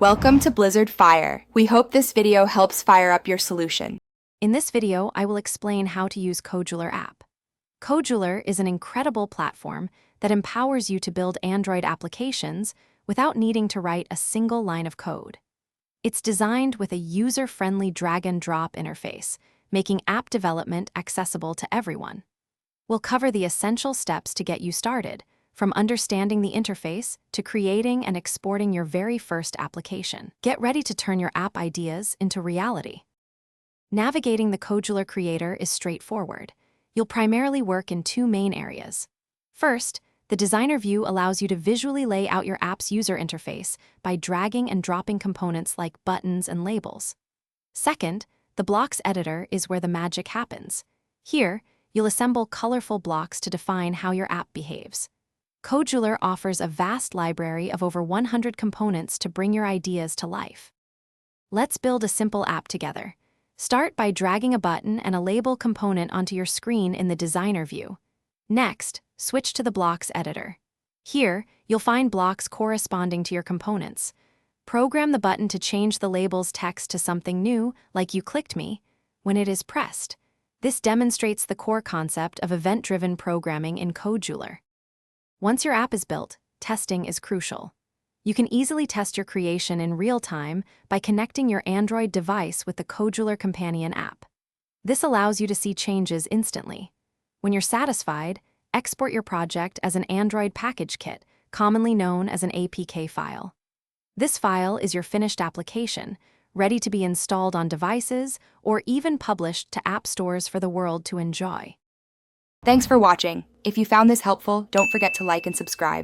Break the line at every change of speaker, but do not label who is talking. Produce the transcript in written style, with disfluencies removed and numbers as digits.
Welcome to Blizzard Fire. We hope this video helps fire up your solution.
In this video, I will explain how to use Kodular app. Kodular is an incredible platform that empowers you to build Android applications without needing to write a single line of code. It's designed with a user-friendly drag-and-drop interface, making app development accessible to everyone. We'll cover the essential steps to get you started, from understanding the interface to creating and exporting your very first application. Get ready to turn your app ideas into reality. Navigating the Kodular creator is straightforward. You'll primarily work in two main areas. First, the designer view allows you to visually lay out your app's user interface by dragging and dropping components like buttons and labels. Second, the blocks editor is where the magic happens. Here, you'll assemble colorful blocks to define how your app behaves. Kodular offers a vast library of over 100 components to bring your ideas to life. Let's build a simple app together. Start by dragging a button and a label component onto your screen in the designer view. Next, switch to the blocks editor. Here, you'll find blocks corresponding to your components. Program the button to change the label's text to something new, like "You clicked me," when it is pressed. This demonstrates the core concept of event-driven programming in Kodular. Once your app is built, testing is crucial. You can easily test your creation in real time by connecting your Android device with the Kodular companion app. This allows you to see changes instantly. When you're satisfied, export your project as an Android package kit, commonly known as an APK file. This file is your finished application, ready to be installed on devices or even published to app stores for the world to enjoy.
Thanks for watching. If you found this helpful, don't forget to like and subscribe.